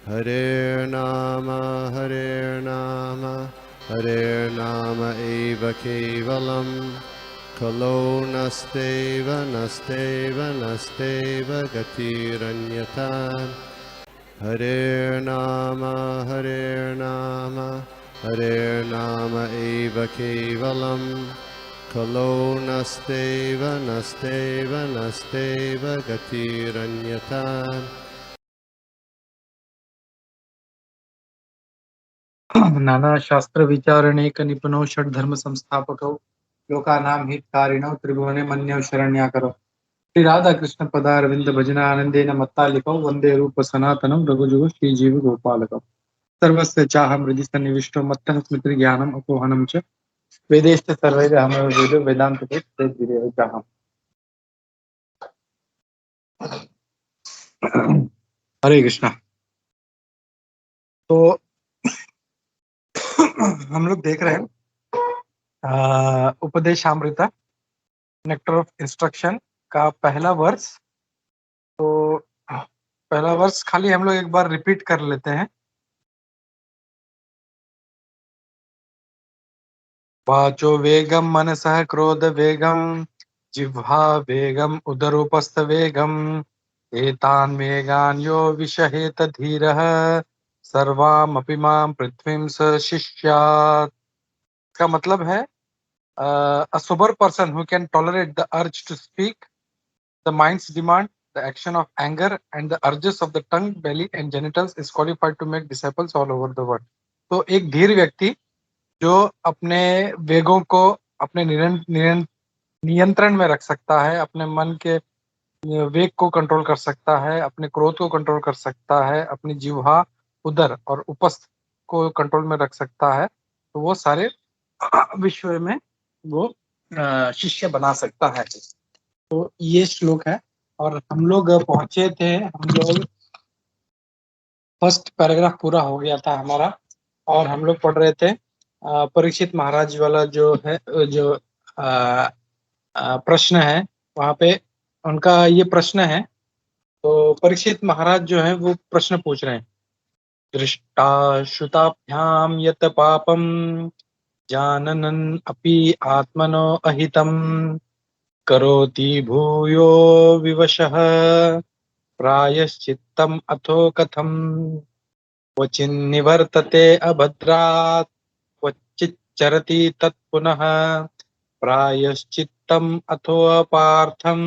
Hare Nama, Hare Nama eva kevalam, Kalo nasteva, nasteva, nasteva gatiranyata. Hare Nama, Hare Nama eva kevalam, Kalo nasteva, nasteva, nasteva gatiranyata. नाना शास्त्र विचारणेक निपुणो षड धर्म संस्थापकौ लोकानां हितकारिणौ त्रिभुवने मन्यौ शरण्याकरौ। श्री राधा कृष्ण पदारविंद भजनानंदेन मत्तालिकौ वंदे रूप सनातनं रघुजुग श्रीजीव गोपालकौ। सर्वस्य चाहं हृदि सन्निविष्टो मत्तः स्मृति ज्ञानम् अपोहनं च वेदेश्च सर्वैरहमेव वेदो वेदान्ते तद्विदेव चाहम्। हरे कृष्णा। तो हम लोग देख रहे हैं उपदेशामृता नेक्टर ऑफ इंस्ट्रक्शन का पहला वर्ष। तो पहला वर्ष खाली हम लोग एक बार रिपीट कर लेते हैं। वाचो वेगम मनसः क्रोध वेगम जिह्वा वेगम उदरोपस्थ वेगम एतान वेगान यो विषहेत धीरः सर्वामपि मां पृथ्वीं स शिष्यात्। का मतलब है a sober person who can tolerate the urge to speak, the mind's demand, the action of anger and the urges of the tongue, belly and genitals is qualified to make disciples all over the world. तो एक धीर व्यक्ति जो अपने वेगों को अपने नियंत्रण में रख सकता है, अपने मन के वेग को कंट्रोल कर सकता है, अपने क्रोध को कंट्रोल कर सकता है, अपनी जिह्वा, उदर और उपस्थ को कंट्रोल में रख सकता है, तो वो सारे विश्व में वो शिष्य बना सकता है। तो ये श्लोक है और हम लोग पहुंचे थे, हम लोग फर्स्ट पैराग्राफ पूरा हो गया था हमारा और हम लोग पढ़ रहे थे परीक्षित महाराज वाला जो है, जो प्रश्न है वहां पे उनका ये प्रश्न है। तो परीक्षित महाराज जो है वो प्रश्न पूछ रहे हैं, दृष्टा श्रुताभ्याम यत पापम जाननन अपि आत्मनो अहितम करोति भूयो विवशः प्रायश्चित्तम अथो कथम क्वचिन्निवर्तते अभद्रात् क्वचिच्चरति तत्पुनः प्रायश्चित्तम अथो अपार्थम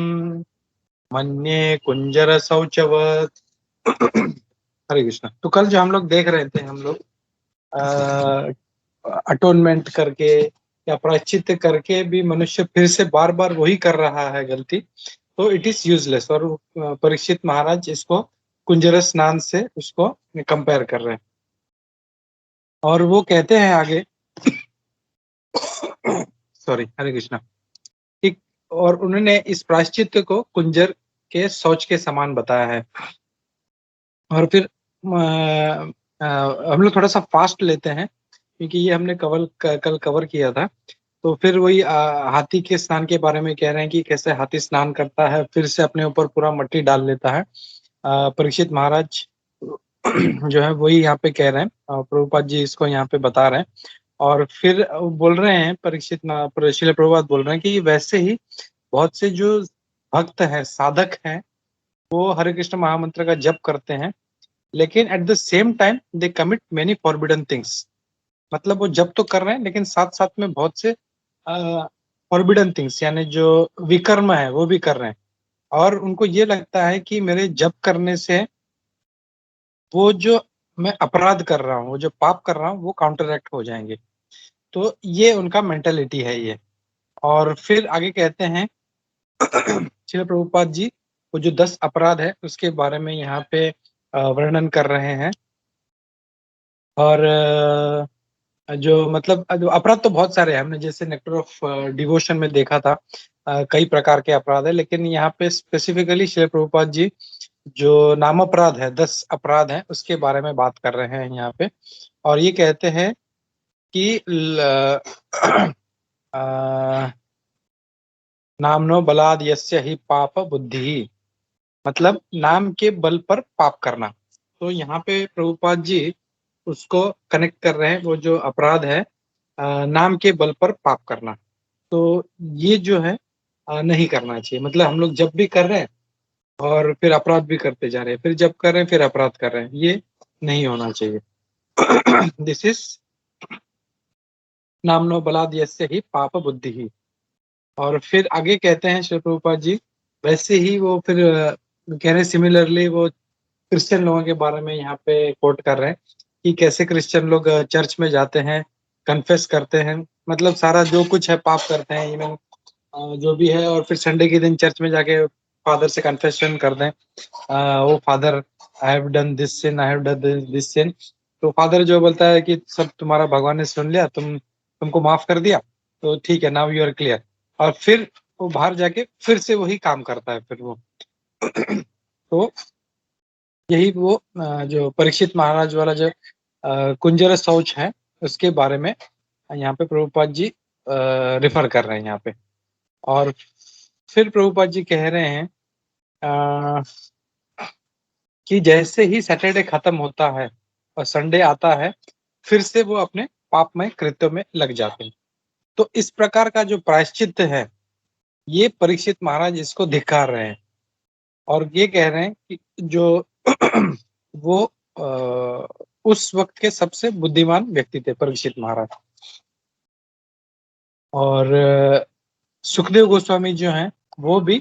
मन्ये कुंजर शौचवत्। हरे कृष्णा। तो कल जो हम लोग देख रहे थे, हम लोग अटोनमेंट करके या प्रायश्चित करके भी मनुष्य फिर से बार बार वही कर रहा है गलती, तो इट इज यूजलेस। और परीक्षित महाराज इसको कुंजर स्नान से उसको कंपेयर कर रहे हैं और वो कहते हैं आगे सॉरी, हरे कृष्णा। ठीक, और उन्होंने इस प्रायश्चित को कुंजर के शौच के समान बताया है। और फिर हम लोग थोड़ा सा फास्ट लेते हैं क्योंकि ये हमने कल कवर किया था। तो फिर वही हाथी के स्नान के बारे में कह रहे हैं कि कैसे हाथी स्नान करता है, फिर से अपने ऊपर पूरा मट्टी डाल लेता है। परीक्षित महाराज जो है वही यहाँ पे कह रहे हैं, प्रभुपाद जी इसको यहाँ पे बता रहे हैं। और फिर बोल रहे हैं श्रील प्रभुपाद बोल रहे हैं कि वैसे ही बहुत से जो भक्त हैं, साधक हैं, वो हरे कृष्ण महामंत्र का जप करते हैं, लेकिन at the same time they commit many forbidden things. मतलब वो जप तो कर रहे हैं लेकिन साथ साथ में बहुत से फॉरबिडन थिंग्स यानी जो विकर्म है वो भी कर रहे हैं। और उनको ये लगता है कि मेरे जप करने से वो जो मैं अपराध कर रहा हूँ, वो जो पाप कर रहा हूँ, वो काउंटरएक्ट हो जाएंगे। तो ये उनका मेंटेलिटी है ये। और फिर आगे कहते हैं श्रील प्रभुपाद जी वो जो 10 अपराध है उसके बारे में यहाँ पे वर्णन कर रहे हैं। और जो मतलब अपराध तो बहुत सारे हैं, हमने जैसे नेक्टर ऑफ डिवोशन में देखा था कई प्रकार के अपराध है, लेकिन यहाँ पे स्पेसिफिकली श्री प्रभुपाद जी जो नाम अपराध है, 10 अपराध है, उसके बारे में बात कर रहे हैं यहाँ पे। और ये कहते हैं कि नामनो बलाद यस्य ही पाप बुद्धि, मतलब नाम के बल पर पाप करना। तो यहाँ पे प्रभुपाद जी उसको कनेक्ट कर रहे हैं, वो जो अपराध है नाम के बल पर पाप करना, तो ये जो है नहीं करना चाहिए। मतलब हम लोग जब भी कर रहे हैं और फिर अपराध भी करते जा रहे हैं, फिर जब कर रहे हैं फिर अपराध कर रहे हैं, ये नहीं होना चाहिए। दिस इज नामनो बलाद यस्य ही पाप बुद्धि ही। और फिर आगे कहते हैं श्री प्रभुपाद जी, वैसे ही वो फिर कह रहे हैं सिमिलरली वो क्रिश्चियन लोगों के बारे में यहाँ पे कोट कर रहे हैं कि कैसे क्रिश्चियन लोग चर्च में जाते हैं, कन्फेस करते हैं, मतलब सारा जो कुछ है पाप करते हैं, इवन जो भी है, और फिर संडे के दिन चर्च में जाके फादर से कन्फेशन कर दें, O father I have done this sin, I have done this sin. तो फादर जो बोलता है कि सब तुम्हारा भगवान ने सुन लिया, तुमको माफ कर दिया, तो ठीक है, नाउ यू आर क्लियर। और फिर वो बाहर जाके फिर से वही काम करता है फिर वो। तो यही वो जो परीक्षित महाराज वाला जो कुंजर शौच है उसके बारे में यहाँ पे प्रभुपाद जी रेफर कर रहे हैं यहाँ पे। और फिर प्रभुपाद जी कह रहे हैं कि जैसे ही सैटरडे खत्म होता है और संडे आता है, फिर से वो अपने पापमय कृत्यों में लग जाते हैं। तो इस प्रकार का जो प्रायश्चित है, ये परीक्षित महाराज इसको धिक्कार रहे हैं और ये कह रहे हैं कि जो वो उस वक्त के सबसे बुद्धिमान व्यक्ति थे परीक्षित महाराज। और सुखदेव गोस्वामी जो हैं वो भी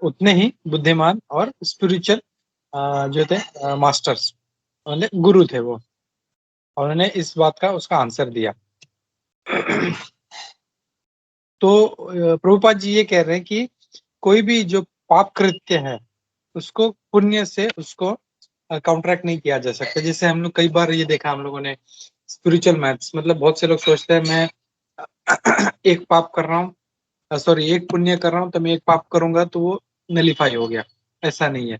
उतने ही बुद्धिमान और स्पिरिचुअल जो थे मास्टर्स, मतलब गुरु थे वो, और उन्होंने इस बात का उसका आंसर दिया। तो प्रभुपाद जी ये कह रहे हैं कि कोई भी जो पाप कृत्य है उसको पुण्य से उसको काउंटरैक्ट नहीं किया जा सकता। जैसे हम लोग कई बार ये देखा हम लोगों ने स्पिरिचुअल मैथ्स, मतलब बहुत से लोग सोचते हैं मैं एक पाप कर रहा हूँ, सॉरी एक पुण्य कर रहा हूँ तो मैं एक पाप करूंगा तो वो नलीफाई हो गया। ऐसा नहीं है।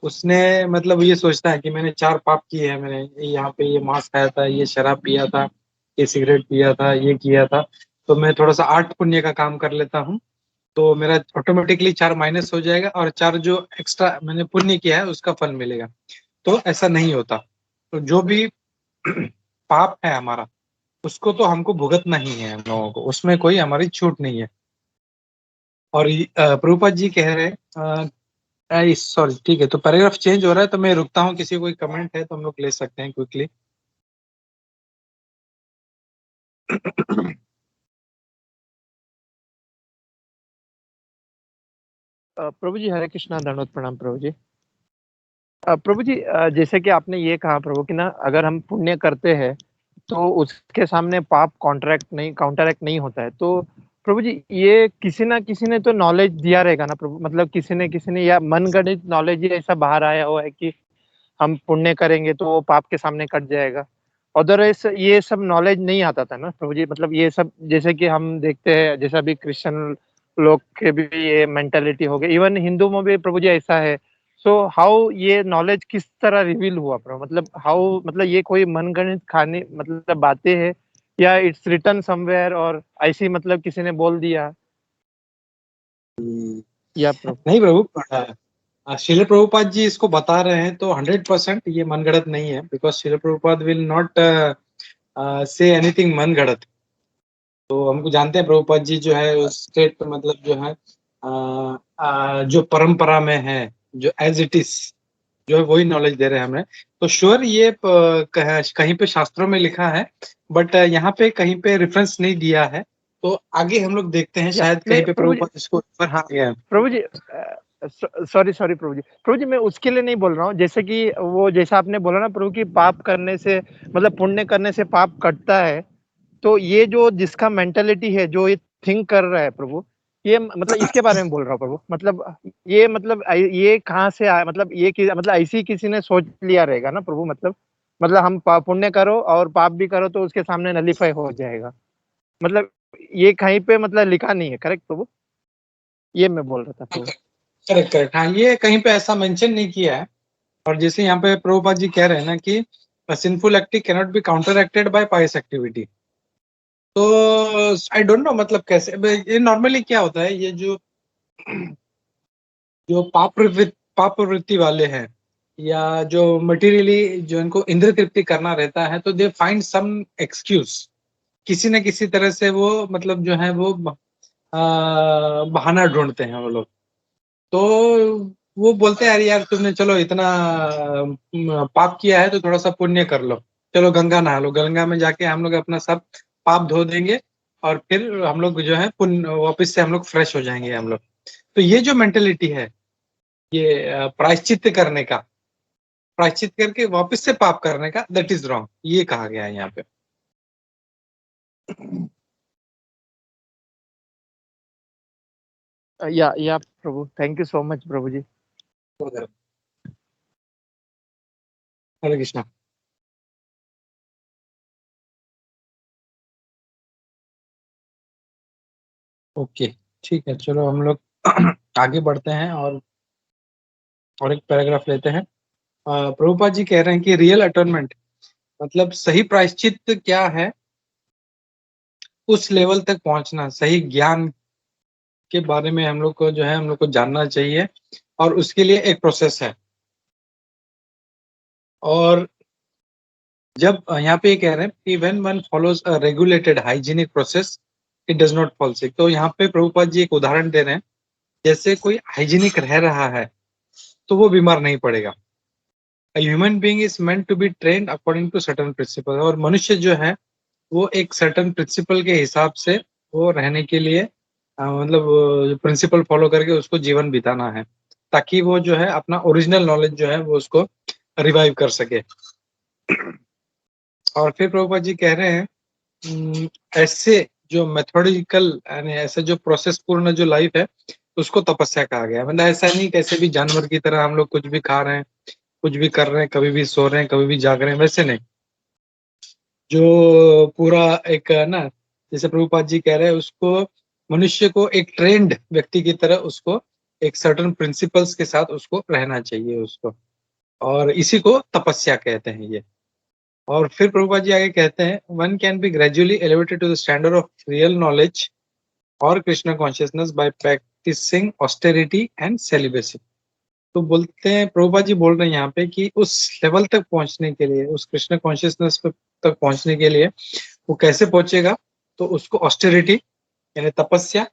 उसने मतलब ये सोचता है कि मैंने 4 पाप किए हैं, मैंने यहाँ पे ये मांस खाया था, ये शराब पिया था, ये सिगरेट पिया था, ये किया था, तो मैं थोड़ा सा 8 पुण्य का काम कर लेता हूँ, तो मेरा ऑटोमेटिकली 4 माइनस हो जाएगा और 4 जो एक्स्ट्रा मैंने पुण्य किया है उसका फल मिलेगा। तो ऐसा नहीं होता। तो जो भी पाप है हमारा उसको तो हमको भुगतना ही है, हम लोगों को उसमें कोई हमारी छूट नहीं है। और प्रभुपाद जी कह रहे हैं, सॉरी ठीक है, तो पैराग्राफ चेंज हो रहा है तो मैं रुकता हूँ, किसी को कोई कमेंट है तो हम लोग ले सकते हैं क्विकली। प्रभु जी हरे कृष्णा, दंडवत प्रणाम प्रभु जी। प्रभु जी जैसे कि आपने ये कहा प्रभु कि ना अगर हम पुण्य करते हैं तो उसके सामने पाप काउंटरैक्ट नहीं होता है। तो प्रभु जी ये किसी ना किसी ने तो नॉलेज दिया रहेगा ना प्रभु, मतलब किसी ने या मनगढ़ंत नॉलेज ये ऐसा बाहर आया हुआ है कि हम पुण्य करेंगे तो वो पाप के सामने कट जाएगा। अदरवाइज ये सब नॉलेज नहीं आता था ना प्रभु जी, मतलब ये सब जैसे कि हम देखते हैं, जैसा भी क्रिश्चियन लोग के भी ये मेंटालिटी हो गई, इवन हिंदू में भी प्रभु जी ऐसा है। सो हाउ ये नॉलेज किस तरह रिवील हुआ प्रभु, मतलब हाउ, मतलब ये कोई मनगढ़ंत खाने मतलब बातें हैं या इट्स रिटन समवेयर और ऐसी मतलब किसी ने बोल दिया या प्रभु? नहीं प्रभु, श्रील प्रभुपाद जी इसको बता रहे हैं तो 100% ये मनगढ़ंत नहीं है, because Srila Prabhupada will not say anything मनगढ़ंत। तो हमको जानते हैं प्रभुपाद जी जो है उस स्टेट मतलब जो है जो परंपरा में है, जो एज इट इज जो है वही नॉलेज दे रहे हैं हमें। तो श्योर ये कहीं पे शास्त्रों में लिखा है, बट यहाँ पे कहीं पे रेफरेंस नहीं दिया है। तो आगे हम लोग देखते हैं, शायद नहीं कहीं पे प्रभु जी, प्रभुपाद इसको रेफर हाँ किया है। प्रभु जी, सॉरी प्रभु जी मैं उसके लिए नहीं बोल रहा हूँ। जैसे कि वो जैसा आपने बोला ना प्रभु कि पाप करने से मतलब पुण्य करने से पाप कटता है, तो ये जो जिसका मेंटालिटी है जो ये थिंक कर रहा है प्रभु, ये मतलब इसके बारे में बोल रहा हूँ प्रभु। मतलब ये कहाँ से आया, मतलब मतलब ऐसी किसी ने सोच लिया रहेगा ना प्रभु, मतलब हम पुण्य करो और पाप भी करो तो उसके सामने नलीफाई हो जाएगा, मतलब ये कहीं पे मतलब लिखा नहीं है, करेक्ट प्रभु? ये मैं बोल रहा था प्रभु। करेक्ट करेक्ट, हाँ ये कहीं पे ऐसा मेंशन नहीं किया है। और जैसे यहाँ पे प्रभुपाद जी कह रहे हैं ना कि sinful activity cannot be counteracted by pious activity. तो आई डोंट नो मतलब कैसे ये नॉर्मली क्या होता है, ये जो जो पाप प्रवृत्ति वाले हैं या जो मटेरियली जो इनको इंद्र तृप्ति करना रहता है, तो दे फाइंड सम एक्सक्यूज, किसी न किसी तरह से वो मतलब जो है वो बहाना ढूंढते हैं वो लोग। तो वो बोलते हैं, अरे यार तुमने चलो इतना पाप किया है तो थोड़ा सा पुण्य कर लो, चलो गंगा नहा लो, गंगा में जाके हम लोग अपना सब पाप धो देंगे और फिर हम लोग जो है पुण्य वापस से हम लोग फ्रेश हो जाएंगे हम लोग। तो ये जो मेंटेलिटी है, ये प्रायश्चित करने का, प्रायश्चित करके वापस से पाप करने का, दैट इज रॉन्ग, ये कहा गया है यहाँ पे। या Prabhu, thank you so much Prabhu ji. Hare Krishna. Okay, ठीक है, चलो हम लोग आगे बढ़ते हैं और एक पैराग्राफ लेते हैं। प्रभुपाद जी कह रहे हैं कि रियल अटोनमेंट मतलब सही प्रायश्चित क्या है, उस लेवल तक पहुंचना, सही ज्ञान के बारे में हम लोग को जो है हम लोग को जानना चाहिए, और उसके लिए एक प्रोसेस है। और जब यहाँ पे कह रहे हैं कि when one follows a regulated hygienic process it does not fall sick. तो यहाँ पे प्रभुपाद जी एक उदाहरण दे रहे हैं, जैसे कोई हाइजीनिक रह रहा है तो वो बीमार नहीं पड़ेगा। A human being is meant to be trained according to certain principles। और मनुष्य जो है वो एक सर्टन प्रिंसिपल के हिसाब से वो रहने के लिए मतलब प्रिंसिपल फॉलो करके उसको जीवन बिताना है, ताकि वो जो है अपना ओरिजिनल नॉलेज जो है वो उसको रिवाइव कर सके। और फिर प्रभुपाद जी कह रहे हैं ऐसे जो मेथोडिकल यानी ऐसे जो प्रोसेस पूर्ण जो लाइफ है उसको तपस्या कहा गया है। मतलब ऐसा नहीं कैसे भी जानवर की तरह हम लोग कुछ भी खा रहे हैं, कुछ भी कर रहे हैं, कभी भी सो रहे हैं, कभी भी जाग रहे हैं, वैसे नहीं। जो पूरा एक ना, जैसे प्रभुपाद जी कह रहे हैं, उसको मनुष्य को एक ट्रेंड व्यक्ति की तरह उसको एक सर्टेन प्रिंसिपल्स के साथ उसको रहना चाहिए उसको, और इसी को तपस्या कहते हैं ये। और फिर प्रभुपाद जी आगे कहते हैं one can be gradually elevated to the standard of real knowledge और Krishna consciousness by practising austerity and celibacy. तो बोलते हैं, प्रभुपाद जी बोल रहे हैं यहाँ पे कि उस लेवल तक पहुंचने के लिए, उस कृष्ण कॉन्शियसनेस तक पहुंचने के लिए वो कैसे पहुंचेगा, तो उसको ऑस्टेरिटी यानी तपस्या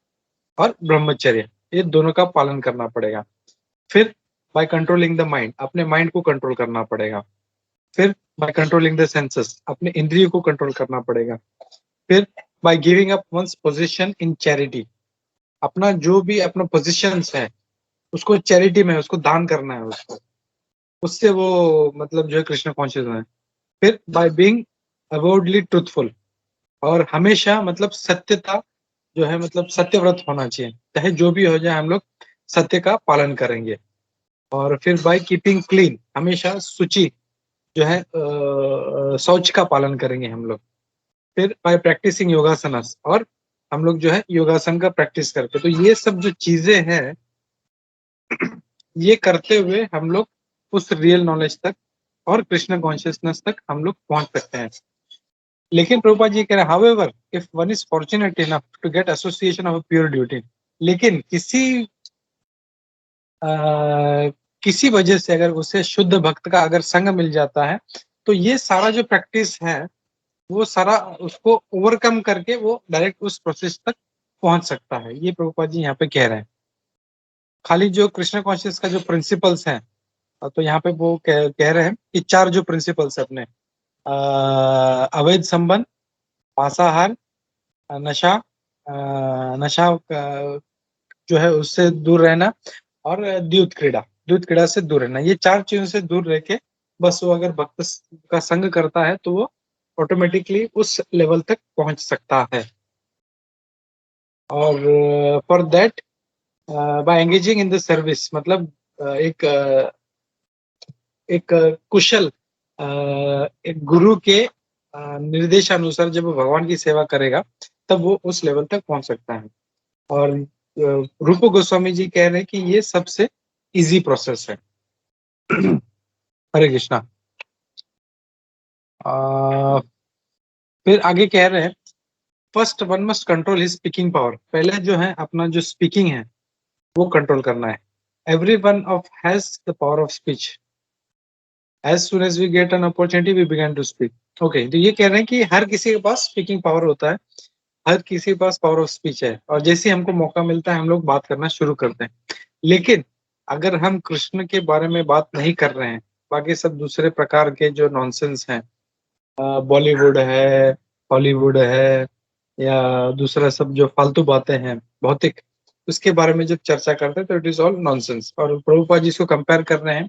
और ब्रह्मचर्य, ये दोनों का पालन करना पड़ेगा। फिर बाय कंट्रोलिंग द माइंड, अपने माइंड को कंट्रोल करना पड़ेगा। फिर बाय कंट्रोलिंग द सेंसेस, अपने इंद्रियों को कंट्रोल करना पड़ेगा। फिर by giving up ones position in charity, अपना जो भी अपना पोजीशंस है उसको चैरिटी में उसको दान करना है उसको, उससे वो मतलब जो है कृष्ण कॉन्शियस है। फिर बाय बीइंग अवॉइडली ट्रूथफुल, और हमेशा मतलब सत्यता जो है मतलब सत्यव्रत होना चाहिए, चाहे जो भी हो जाए हम लोग सत्य का पालन करेंगे। और फिर बाय कीपिंग क्लीन, हमेशा सूची जो है शौच का पालन करेंगे हम लोग। फिर बाय प्रैक्टिसिंग योगासनस, और हम लोग जो है योगासन का प्रैक्टिस करते। तो ये सब जो चीजें हैं ये करते हुए हम लोग उस रियल नॉलेज तक और कृष्ण कॉन्शियसनेस तक हम लोग पहुंच सकते हैं। लेकिन प्रभुपाद जी कह रहे हैं, however if one is fortunate enough to get association of pure duty, लेकिन किसी वजह से अगर उसे शुद्ध भक्त का अगर संग मिल जाता है, तो ये सारा जो प्रैक्टिस है वो सारा उसको ओवरकम करके वो डायरेक्ट उस प्रोसेस तक पहुंच सकता है। ये प्रभुपाद जी यहाँ पे कह रहे हैं। खाली जो कृष्ण कॉन्शियस का जो प्रिंसिपल्स हैं, तो यहाँ पे वो कह रहे हैं कि 4 जो प्रिंसिपल्स है अपने, अवैध संबंध, मांसाहार, नशा, नशा जो है उससे दूर रहना, और द्यूत क्रीड़ा से दूर रहना, ये 4 चीजों से दूर रह के बस वो अगर भक्त का संग करता है तो वो ऑटोमेटिकली उस लेवल तक पहुंच सकता है। और for that bye engaging in the service, मतलब एक कुशल एक गुरु के निर्देशानुसार जब वो भगवान की सेवा करेगा तब वो उस लेवल तक पहुंच सकता है। और रूप गोस्वामी जी कह रहे हैं कि ये सबसे इजी प्रोसेस है। हरे कृष्णा। फिर आगे कह रहे हैं first one must control his speaking power, पहले जो है अपना जो स्पीकिंग है वो कंट्रोल करना है। Every one of has the power of speech, as soon as we get an opportunity we began to speak. Okay, तो ये कह रहे हैं कि हर किसी के पास स्पीकिंग पावर होता है, हर किसी के पास पावर ऑफ स्पीच है, और जैसे हमको मौका मिलता है हम लोग बात करना शुरू करते हैं। लेकिन अगर हम कृष्ण के बारे में बात नहीं कर रहे हैं, बाकी सब दूसरे प्रकार के जो नॉनसेंस हैं, बॉलीवुड है, हॉलीवुड है, या दूसरा सब जो फालतू बातें हैं भौतिक, उसके बारे में जब चर्चा करते हैं तो इट इज ऑल नॉनसेंस। और प्रभुपाद जी इसको कंपेयर कर रहे हैं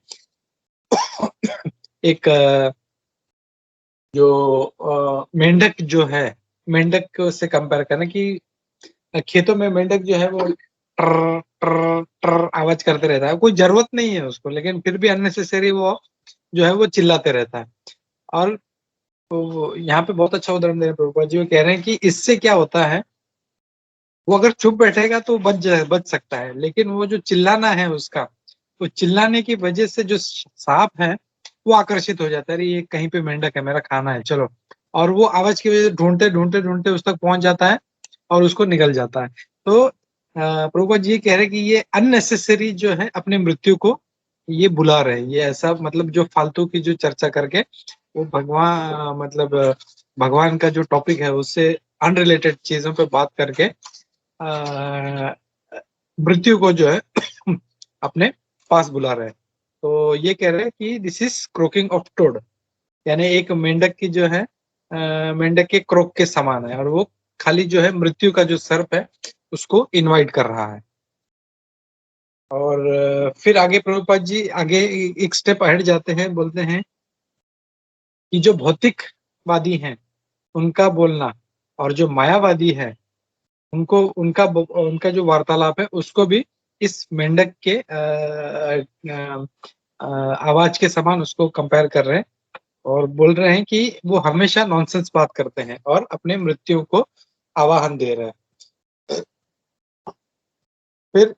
एक जो मेंढक जो है, मेंढक से कंपेयर करना कि खेतों में मेंढक जो है वो ट्र ट्र ट्र आवाज करते रहता है, कोई जरूरत नहीं है उसको, लेकिन फिर भी अननेसेसरी वो जो है वो चिल्लाते रहता है। और तो यहाँ पे बहुत अच्छा उदाहरण दे रहे हैं प्रभुपाद जी, वो कह रहे हैं कि इससे क्या होता है, वो अगर चुप बैठेगा तो बच सकता है, लेकिन वो जो चिल्लाना है उसका, वो चिल्लाने की वजह से जो सांप है वो आकर्षित हो जाता है, अरे ये कहीं पे मेंढक है, मेरा खाना है, चलो, और वो आवाज की वजह से ढूंढते ढूंढते ढूंढते उस तक पहुंच जाता है और उसको निकल जाता है। तो प्रभुपाद जी कह रहे हैं कि ये अननेसेसरी जो है अपनी मृत्यु को ये बुला रहे हैं, ये ऐसा मतलब जो फालतू की जो चर्चा करके वो भगवान मतलब भगवान का जो टॉपिक है उससे अनरिलेटेड चीजों पे बात करके मृत्यु को जो है अपने पास बुला रहे हैं। तो ये कह रहे हैं कि this is croaking of toad, यानी एक मेंढक की जो है मेंढक के क्रोक के समान है, और वो खाली जो है मृत्यु का जो सर्प है उसको इनवाइट कर रहा है। और फिर आगे प्रभुपाद जी आगे एक स्टेप अहेड जाते हैं, बोलते हैं कि जो भौतिकवादी हैं उनका बोलना और जो मायावादी है उनको उनका जो वार्तालाप है उसको भी इस मेंढक के आवाज के समान उसको कंपेयर कर रहे हैं, और बोल रहे हैं कि वो हमेशा नॉनसेंस बात करते हैं और अपने मृत्यु को आवाहन दे रहे हैं। फिर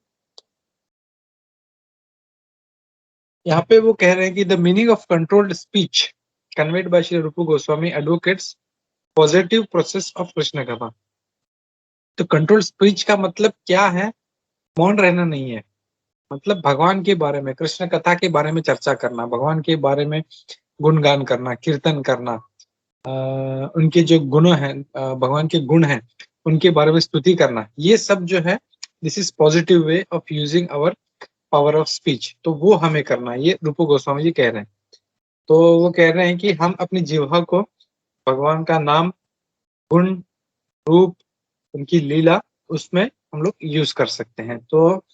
यहाँ पे वो कह रहे हैं कि the meaning of controlled speech conveyed by Shri Rupa Goswami advocates positive process of Krishna katha. तो कंट्रोल्ड स्पीच का मतलब क्या है? मौन रहना नहीं है, मतलब भगवान के बारे में, कृष्ण कथा के बारे में चर्चा करना, भगवान के बारे में गुणगान करना, कीर्तन करना, उनके जो गुण हैं, भगवान के गुण हैं उनके बारे में स्तुति करना, ये सब जो है this is positive way of using our power of speech. तो वो हमें करना है, ये रूप गोस्वामी जी कह रहे हैं। तो वो कह रहे हैं कि हम अपनी जिह्वा को भगवान का नाम, गुण, रूप, उनकी लीला, उसमें हम लोग यूज कर सकते हैं। तो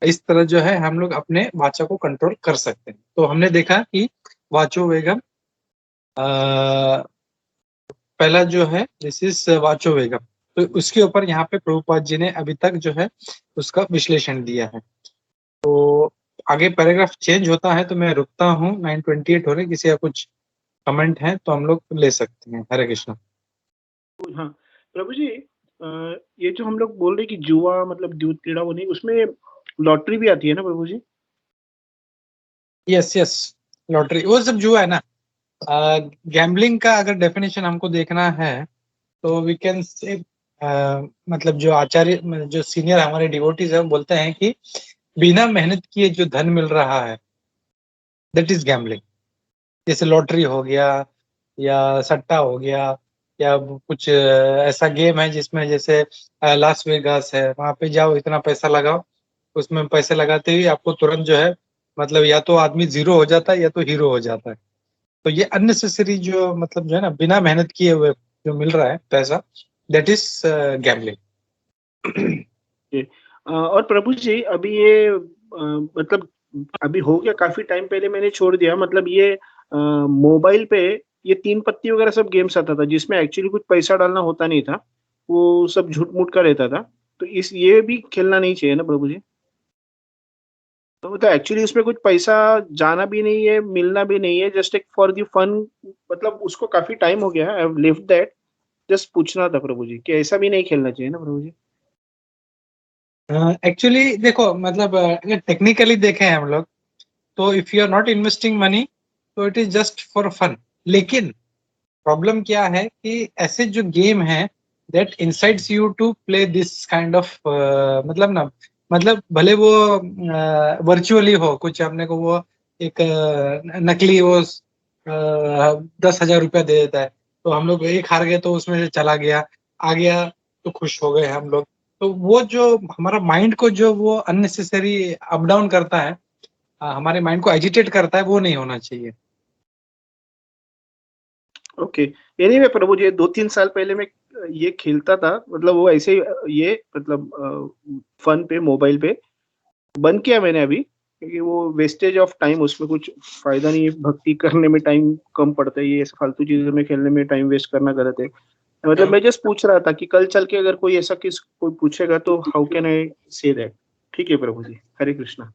इस तरह जो है हम लोग अपने वाचा को कंट्रोल कर सकते हैं। तो हमने देखा कि वाचो वेगम पहला जो है दिस इज वाचो वेगम, तो उसके ऊपर यहाँ पे प्रभुपाद जी ने अभी तक जो है उसका विश्लेषण दिया है। तो आगे पैराग्राफ चेंज होता है तो मैं रुकता हूँ, 9:28 हो रहे, किसी का कुछ कमेंट है तो हम लोग ले सकते हैं। हरे कृष्ण। हाँ प्रभु जी, ये जो हम लोग बोल रहे कि जुआ मतलब दूध क्रीड़ा वो नहीं, उसमें लॉटरी भी आती है ना प्रभु जी? यस यस, लॉटरी वो सब जुआ है ना। गैम्बलिंग का अगर डेफिनेशन हमको देखना है तो वी कैन से मतलब जो आचार्य, जो सीनियर हमारे डिवोटीज है वो बोलते हैं कि बिना मेहनत किए जो धन मिल रहा है दैट इज गैम्बलिंग। जैसे लॉटरी हो गया या सट्टा हो गया या कुछ ऐसा गेम है जिसमें जैसे लास वेगास है, वहां पे जाओ, इतना पैसा लगाओ, उसमें पैसे लगाते ही आपको तुरंत जो है मतलब या तो आदमी जीरो हो जाता है या तो हीरो हो जाता है। तो ये अननेसेसरी जो मतलब जो है ना बिना मेहनत किए हुए जो मिल रहा है पैसा, दैट इज गैम्बलिंग। और प्रभु जी अभी ये मतलब अभी हो गया, काफी टाइम पहले मैंने छोड़ दिया, मतलब ये मोबाइल पे ये 3 पत्ती वगैरह सब गेम्स आता था जिसमें एक्चुअली कुछ पैसा डालना होता नहीं था, वो सब झूठ मूठ का रहता था, तो इस ये भी खेलना नहीं चाहिए ना प्रभु जी? तो मतलब एक्चुअली उसमें कुछ पैसा जाना भी नहीं है, मिलना भी नहीं है, जस्ट एक फॉर द फन, मतलब उसको काफी टाइम हो गया, I have lived that, just पूछना था प्रभु जी कि ऐसा भी नहीं खेलना चाहिए ना प्रभु जी? एक्चुअली देखो मतलब अगर टेक्निकली देखें हम लोग तो if you are not investing money तो it is just for fun. लेकिन प्रॉब्लम क्या है कि ऐसे जो गेम है that incites you to play this kind of मतलब ना, मतलब भले वो वर्चुअली हो, कुछ अपने को वो एक नकली वो 10,000 रुपया दे देता है, तो हम लोग एक हार गए तो उसमें से चला गया, आ गया तो खुश हो गए हम लोग। तो वो जो हमारा माइंड को जो वो अननेसेसरी अप डाउन करता है, हमारे माइंड को एजिटेट करता है, वो नहीं होना चाहिए। ओके। एनीवे प्रभु जी, 2-3 साल पहले मैं ये खेलता था, मतलब वो ऐसे ही ये मतलब फन पे मोबाइल पे बंद किया मैंने अभी, क्योंकि वो वेस्टेज ऑफ टाइम, उसमें कुछ फायदा नहीं है, भक्ति करने में टाइम कम पड़ता है, ये फालतू चीजों में खेलने में टाइम वेस्ट करना गलत है। मतलब मैं जस्ट पूछ रहा था कि कल चल के अगर कोई ऐसा कोई पूछेगा तो how can I say that. ठीक है प्रभु ji, Hare Krishna.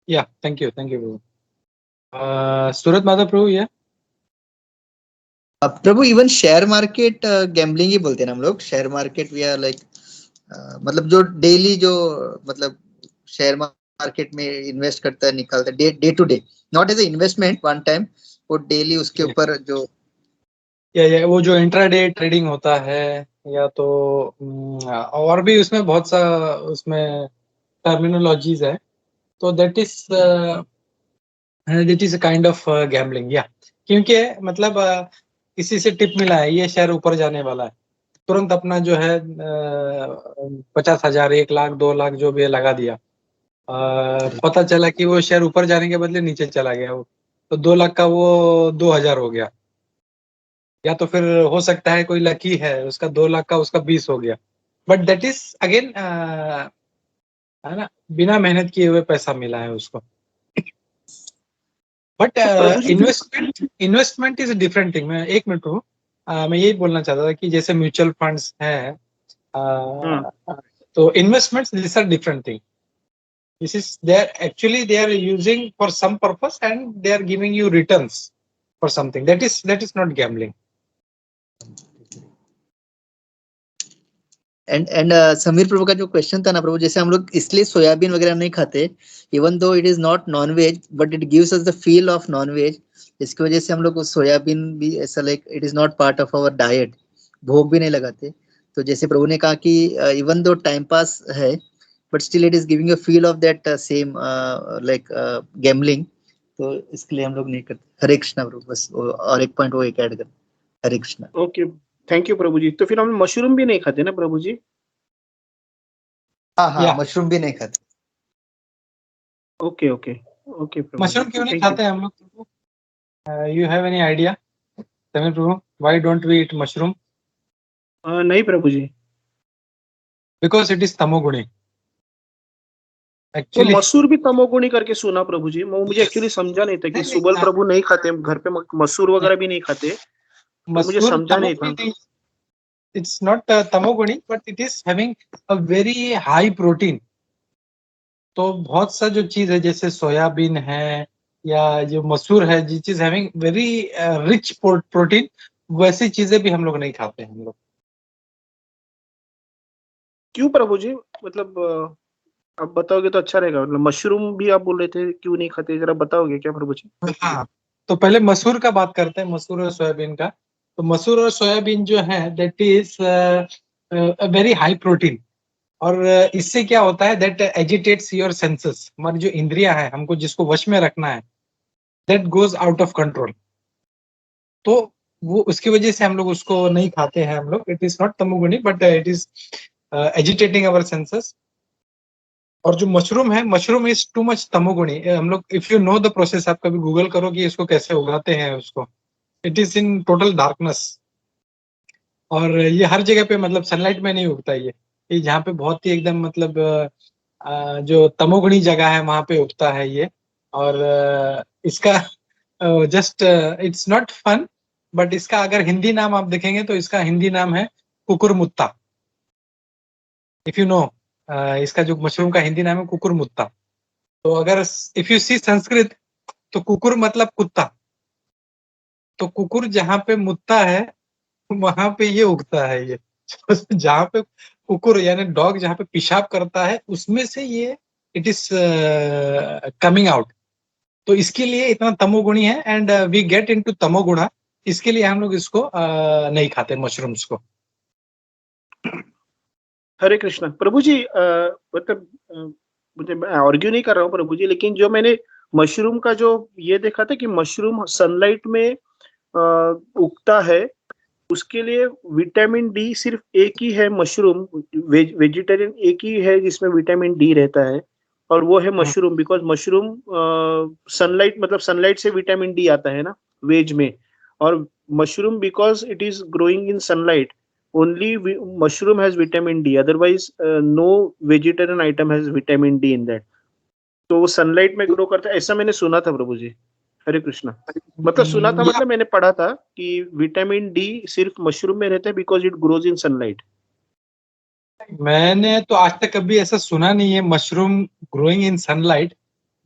Yeah thank you प्रभु। सूरत माधव प्रभु, या प्रभु इवन शेयर मार्केट गैम्बलिंग ही बोलते हैं ना हम लोग। Share market we are like मतलब जो डेली जो मतलब शेयर मार्केट में इन्वेस्ट करता है, निकालता है day to day, not as a investment one time, वो डेली उसके ऊपर जो या वो जो इंट्राडे ट्रेडिंग होता है, या तो और भी उसमें बहुत सा उसमें टर्मिनोलॉजीज है, तो that is kind of gambling. या क्योंकि मतलब किसी से टिप मिला है ये शेयर ऊपर जाने वाला है, तुरंत अपना जो है 50,000, 1 लाख, 2 लाख जो भी है लगा दिया। पता चला कि वो शेयर ऊपर जाने के बदले नीचे चला गया, वो तो 2 लाख का वो 2,000 हो गया। या तो फिर हो सकता है कोई लकी है, उसका 2 लाख का उसका 20 हो गया, बट दैट इज अगेन है ना, बिना मेहनत किए हुए पैसा मिला है उसको। But investment is different thing. मैं एक मिनट हूँ, मैं यही बोलना चाहता था कि जैसे म्यूचुअल फंड्स है, तो investments this are different thing. This is they are using for some purpose and they are giving you returns for something. That is not gambling. And Sameer Prabhu का जो क्वेश्चन था ना प्रभु, जैसे हम लोग इसलिए सोयाबीन वगैरह नहीं खाते, even though it is not non veg, but it gives us the feel of non veg. इसकी वजह से हम लोग सोयाबीन भी ऐसा like it is not part of our diet, भोग भी नहीं लगाते। तो जैसे प्रभु ने कहा कि इवन दो टाइम पास है, but still it is giving a feel of that same like gambling, तो इसके लिए हम लोग नहीं करते। हरे कृष्णा प्रभु, बस और एक पॉइंट वो एक ऐड कर। हरे कृष्णा। ओके, थैंक यू प्रभु जी। तो फिर हम मशरूम भी नहीं खाते ना प्रभु जी? हाँ, Yeah. मशरूम भी नहीं खाते। ओके ओके ओके प्रभु मशरूम जी, क्यों नहीं thank you. खाते हम लोग? You have any idea Sameer प्रभु, why don't we eat mushroom? नहीं प्रभु जी। बिकॉज इट इज तमोगुणी तो एक्चुअली। मसूर भी तमोगुणी करके सुना प्रभु जी, वो मुझे एक्चुअली समझा नहीं था कि सुबल प्रभु नहीं खाते, हम घर पे मसूर वगैरह भी नहीं खाते, तो मुझे मसूर समझा नहीं था। तमोगुणी, it's not tamoguni, but it is having a very high protein. तो बहुत सा जो चीज है जैसे सोयाबीन है या जो मसूर है, जिस चीज हैविंग वेरी रिच प्रोटीन, वैसी चीजें भी हम लोग नहीं खाते हैं हम लोग। क्यों प्रभु जी? मतलब आप बताओगे तो अच्छा रहेगा। मतलब मशरूम भी आप बोल रहे थे क्यों नहीं खाते, जरा बताओगे क्या प्रभु जी? हाँ, तो पहले मसूर का बात करते हैं, मसूर और सोयाबीन का। तो मसूर और सोयाबीन जो है that is very high protein, और इससे क्या होता है दैट एजिटेट्स योर सेंसेस। हमारी जो इंद्रियां हैं, हमको जिसको वश में रखना है, that goes out of control. तो वो उसकी वजह से हम लोग उसको नहीं खाते हैं हम लोग। इट इज नॉट तमोगुणी, but it is agitating our senses. और जो मशरूम है, मशरूम इज टू मच तमोगुणी। हम लोग if you know the process, आप कभी गूगल करो कि इसको कैसे उगाते हैं उसको, it is in total darkness. और ये हर जगह पे मतलब सनलाइट में नहीं उगता ये जहाँ पे बहुत ही एकदम मतलब जो तमोगुणी जगह है वहां पे उगता है ये। और इसका just it's not fun, but इसका अगर हिंदी नाम आप देखेंगे तो इसका हिंदी नाम है कुकुरमुत्ता। इफ यू नो, इसका जो मशरूम का हिंदी नाम है कुकुरमुत्ता। तो अगर इफ यू सी संस्कृत, तो कुकुर मतलब कुत्ता, तो कुकुर जहाँ पे मुत्ता है वहां पे ये उगता है ये। जहाँ पे कुकुर यानी डॉग जहाँ पे पेशाब करता है, उसमें से ये इट इज कमिंग आउट। तो इसके लिए इतना तमोगुणी है, एंड वी गेट इनटू तमोगुणा। इसके लिए हम लोग इसको नहीं खाते मशरूम्स को। हरे कृष्णा प्रभु जी। मतलब मुझे, मैं आर्ग्यू नहीं कर रहा हूँ प्रभु जी, लेकिन जो मैंने मशरूम का जो ये देखा था कि मशरूम सनलाइट में उगता है, उसके लिए विटामिन डी सिर्फ एक ही है मशरूम, वेजिटेरियन एक ही है जिसमें विटामिन डी रहता है, और वो है मशरूम, बिकॉज मशरूम सनलाइट, मतलब सनलाइट से विटामिन डी आता है ना वेज में, और mushroom because it is growing in sunlight, only mushroom has vitamin D, otherwise no vegetarian item has vitamin D in that. तो वो सनलाइट में ग्रो करता है, ऐसा मैंने सुना था प्रभु जी। हरे कृष्णा। मतलब सुना था, मतलब मैंने पढ़ा था कि विटामिन डी सिर्फ मशरूम में रहता है because it grows in sunlight. मैंने तो आज तक कभी ऐसा सुना नहीं है mushroom growing in sunlight,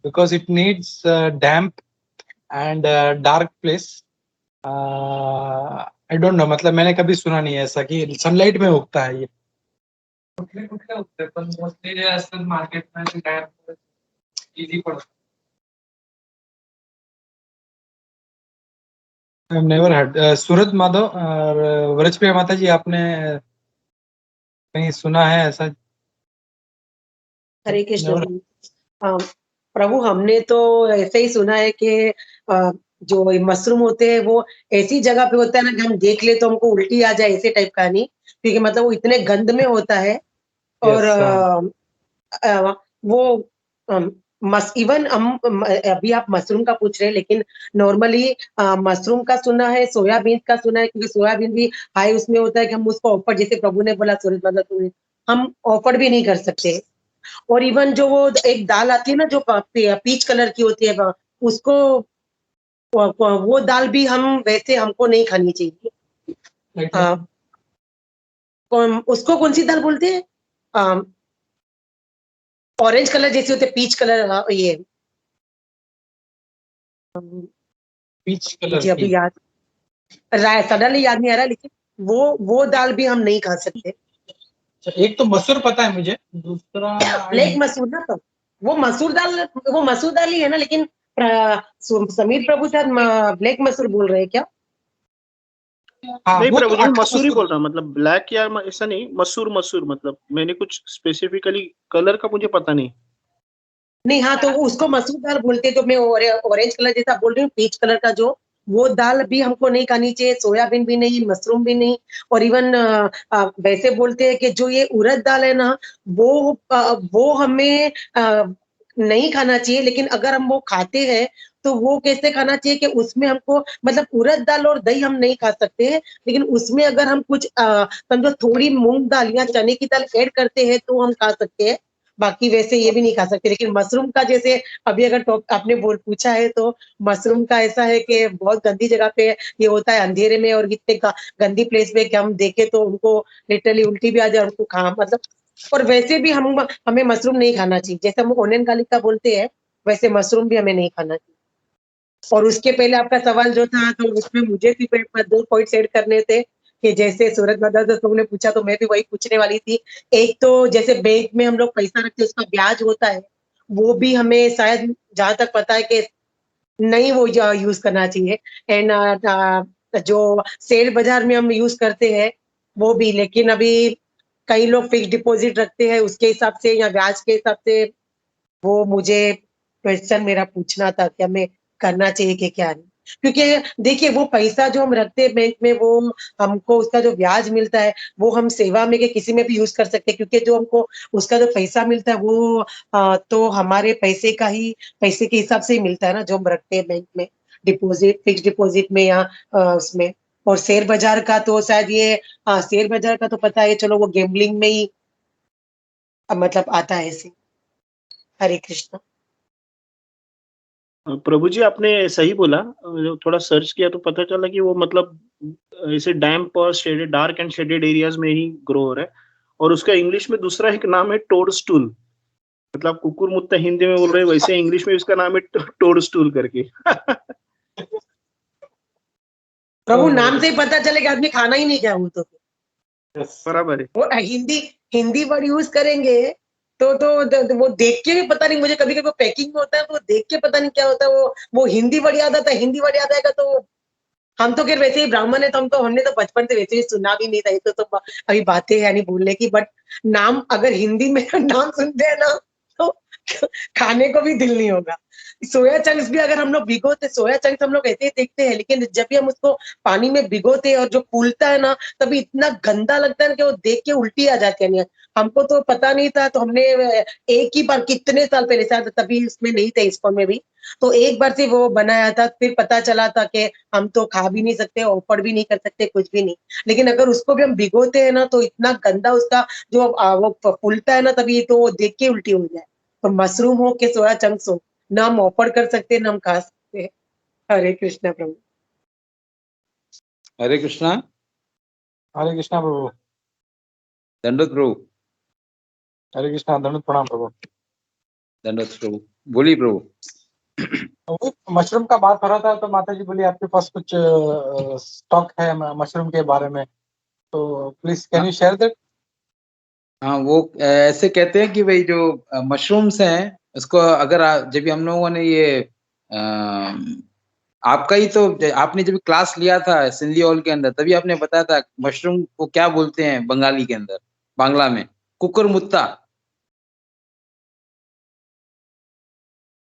because it needs damp and dark place. I don't know, मतलब मैंने कभी सुना नहीं है ऐसा कि सनलाइट में उगता है ये। पण मोस्टली जे असतात मार्केटमध्ये डॅम्प इझी पडतं. Never heard. सूरज माधव और व्रजप्रिया माता जी, आपने कहीं सुना है ऐसा? हरे कृष्ण। प्रभु, हमने तो ऐसे ही सुना है कि जो मशरूम होते हैं वो ऐसी जगह पे होता है ना कि हम देख ले तो हमको उल्टी आ जाए, ऐसे टाइप का नहीं, क्योंकि मतलब वो इतने गंद में होता है। और वो इवन हम अभी आप मशरूम का पूछ रहे हैं, लेकिन नॉर्मली मशरूम का सुना है, सोयाबीन का सुना है, क्योंकि सोयाबीन भी हाई उसमें होता है कि हम उसको ऑफर, जैसे प्रभु ने बोला सूरज, मतलब हम ऑफर भी नहीं कर सकते। और इवन जो वो एक दाल आती है ना जो पीच कलर की होती है, उसको वो दाल भी हम वैसे हमको नहीं खानी चाहिए। उसको कौन सी दाल बोलते हैं? ऑरेंज कलर जैसे होते, पीच कलर, ये पीच कलर मुझे अभी याद सडनली याद नहीं आ रहा, लेकिन वो दाल भी हम नहीं खा सकते। एक तो मसूर पता है मुझे, दूसरा ब्लैक मसूर ना, तो वो मसूर दाल ही है ना, लेकिन समीर प्रभु शायद ब्लैक मसूर बोल रहे हैं क्या? नहीं वो प्रभु तो जी, मैं अच्छा मसूर ही मसूर। बोल रहा हूँ, मतलब ब्लैक या ऐसा नहीं, मसूर मसूर, मतलब मैंने कुछ स्पेसिफिकली कलर का मुझे पता नहीं। नहीं, हाँ, तो उसको मसूर दाल बोलते, तो मैं ऑरेंज कलर जैसा बोल रही हूँ, पीच कलर का जो वो दाल भी हमको नहीं खानी चाहिए, सोयाबीन भी नहीं, मशरूम भी नहीं। और इवन वैसे बोलते हैं कि जो ये उड़द दाल है ना, वो हमें नहीं खाना चाहिए, लेकिन अगर हम वो खाते हैं तो वो कैसे खाना चाहिए कि उसमें हमको, मतलब उड़द दाल और दही हम नहीं खा सकते हैं, लेकिन उसमें अगर हम कुछ समझो थोड़ी मूंग दाल या चने की दाल ऐड करते हैं तो हम खा सकते हैं, बाकी वैसे ये भी नहीं खा सकते। लेकिन मशरूम का जैसे अभी अगर आपने पूछा है, तो मशरूम का ऐसा है कि बहुत गंदी जगह पे ये होता है, अंधेरे में और इतने गंदी प्लेस पे कि हम देखे तो उनको लिटरली उल्टी भी आ जाए, उनको खा मतलब। और वैसे भी हमें मशरूम नहीं खाना चाहिए, जैसे हम ओनियन गार्लिक का बोलते हैं, वैसे मशरूम भी हमें नहीं खाना चाहिए। और उसके पहले आपका सवाल जो था, तो उसमें मुझे भी 2 पॉइंट्स ऐड करने थे कि जैसे सूरज दादा तुमने पूछा तो मैं भी वही पूछने वाली थी। एक तो जैसे बैंक में हम लोग पैसा रखते हैं, उसका ब्याज होता है, वो भी हमें शायद जहां तक पता है कि नहीं वो यूज करना चाहिए। एंड जो शेयर बाजार में हम यूज करते हैं वो भी, लेकिन अभी कई लोग फिक्स डिपॉजिट रखते हैं उसके हिसाब से या ब्याज के हिसाब से। वो मुझे क्वेश्चन मेरा पूछना था कि हमें करना चाहिए कि क्या नहीं, क्योंकि देखिए वो पैसा जो हम रखते हैं बैंक में, वो हमको उसका जो ब्याज मिलता है वो हम सेवा में के किसी में भी यूज कर सकते हैं, क्योंकि जो हमको उसका जो पैसा मिलता है वो तो हमारे पैसे का ही, पैसे के हिसाब से ही मिलता है ना, जो हम रखते हैं बैंक में डिपॉजिट, फिक्स डिपॉजिट में या उसमें। और शेयर बाजार का तो शायद ये शेयर बाजार का तो पता है, चलो वो गैम्बलिंग में ही मतलब आता है ऐसे। हरे कृष्ण। प्रभु जी आपने सही बोला, थोड़ा सर्च किया तो पता चला कि वो मतलब ऐसे डैम्प और shaded, dark and shaded areas में ही ग्रो हो रहा है। और उसका इंग्लिश में दूसरा एक नाम है टोडस्टूल, मतलब कुकुर मुत्ता हिंदी में बोल रहे हैं, वैसे इंग्लिश में उसका नाम है टोडस्टूल करके। प्रभु, नाम से ही पता चलेगा आदमी खाना ही नहीं क्या वो तो। बराबर है। वो हिंदी वर्ड यूज करेंगे तो वो देख के भी पता नहीं, मुझे कभी कभी पैकिंग में होता है तो वो देख के पता नहीं क्या होता है, वो हिंदी वर्ड याद आता है, हिंदी वर्ड याद आएगा तो। हम तो खैर वैसे ही ब्राह्मण है, तो हमने तो बचपन से वैसे ही सुना भी नहीं था, ये तो अभी बातें है नहीं बोलने की, बट नाम अगर हिंदी में नाम सुनते हैं ना, तो खाने को भी दिल नहीं होगा। सोया चंक्स भी अगर हम लोग भिगोते, सोया चंक्स हम लोग ऐसे ही देखते हैं, लेकिन जब भी हम उसको पानी में भिगोते हैं और जो फूलता है ना, तभी इतना गंदा लगता है कि वो देख के उल्टी आ जाती है। हमको तो पता नहीं था, तो हमने एक ही बार कितने साल पहले, शायद तभी उसमें नहीं थे इस्कॉन में भी, तो एक बार से वो बनाया था, फिर पता चला था कि हम तो खा भी नहीं सकते, ऑफर भी नहीं कर सकते, कुछ भी नहीं। लेकिन अगर उसको भी हम भिगोते हैं ना, तो इतना गंदा उसका जो वो फूलता है ना, तभी तो वो देख के उल्टी हो जाए। तो मशरूम हो के सोया चंक्स हो, ना हम ऑफर कर सकते, ना हम खा सकते। हरे कृष्णा प्रभु। हरे कृष्णा। हरे कृष्णा प्रभु। दंडोत प्रभु। हरे कृष्णा, दंडवत प्रणाम प्रभु। दंडोत प्रभु। बोलिए प्रभु। तो मशरूम का बात हो रहा था, तो माता जी बोली आपके पास कुछ स्टॉक है मशरूम के बारे में, तो please can you share that. हाँ, वो ऐसे कहते हैं कि भाई जो मशरूम्स हैं उसको अगर जब भी हम लोगों ने ये आपका ही तो आपने जब क्लास लिया था सिंधी हॉल के अंदर, तभी आपने बताया था मशरूम को क्या बोलते हैं बंगाली के अंदर, बांग्ला में कुकुर मुत्ता।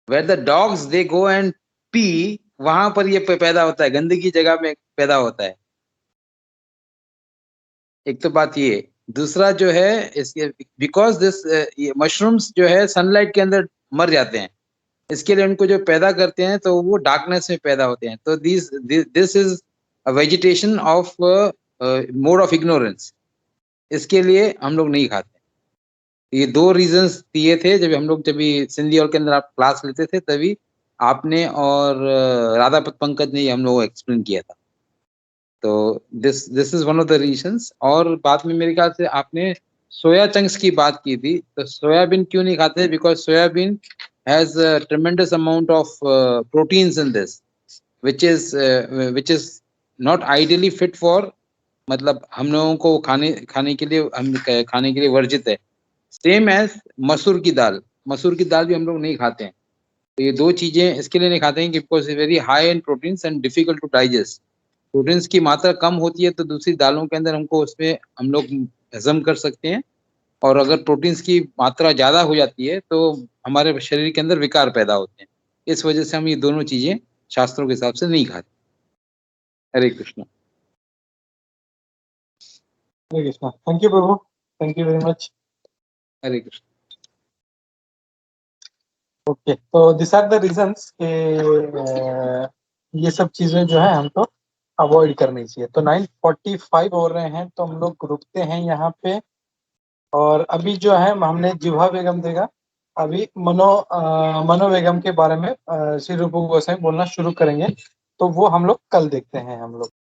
Where the dogs they go and pee, वहां पर ये पैदा होता है, गंदगी जगह में पैदा होता है। एक तो बात ये, दूसरा जो है इसके बिकॉज दिस मशरूम्स जो है सनलाइट के अंदर मर जाते हैं, इसके लिए उनको जो पैदा करते हैं तो वो डार्कनेस में पैदा होते हैं। तो this is a vegetation of mode of ignorance, इसके लिए हम लोग नहीं खाते। ये दो रीजंस दिए थे जब हम लोग, जब सिंधी हॉल के अंदर आप क्लास लेते थे, तभी आपने और राधा पंकज ने हम लोग को एक्सप्लेन किया था। तो this is one of the reasons. और बाद में मेरे ख्याल से आपने सोया चंक्स की बात की थी, तो सोयाबीन क्यों नहीं खाते? Because soybean has a tremendous amount of proteins in this, which is not ideally fit for, मतलब हम लोगों को खाने के लिए वर्जित है। सेम एज मसूर की दाल भी हम लोग नहीं खाते हैं। तो ये दो चीजें इसके लिए नहीं खाते हैं कि because very high in proteins and difficult to digest. Proteins की मात्रा कम होती है तो दूसरी दालों के अंदर हमको उसमें हम लोग हजम कर सकते हैं, और अगर प्रोटीन्स की मात्रा ज्यादा हो जाती है तो हमारे शरीर के अंदर विकार पैदा होते हैं। इस वजह से हम ये दोनों चीजें शास्त्रों के हिसाब से नहीं खाते। हरे कृष्णा। हरे कृष्णा। थैंक यू प्रभु, thank you very much. Hare Krishna. Okay, तो दिस आर द रीजंस के ये सब चीजें जो है हमको अवॉइड करनी चाहिए। तो 9:45 हो रहे हैं, तो हम लोग रुकते हैं यहाँ पे। और अभी जो है हमने जिह्वा बेगम देगा, अभी मनो बेगम के बारे में श्री रूप गोस्वामी बोलना शुरू करेंगे, तो वो हम लोग कल देखते हैं हम लोग।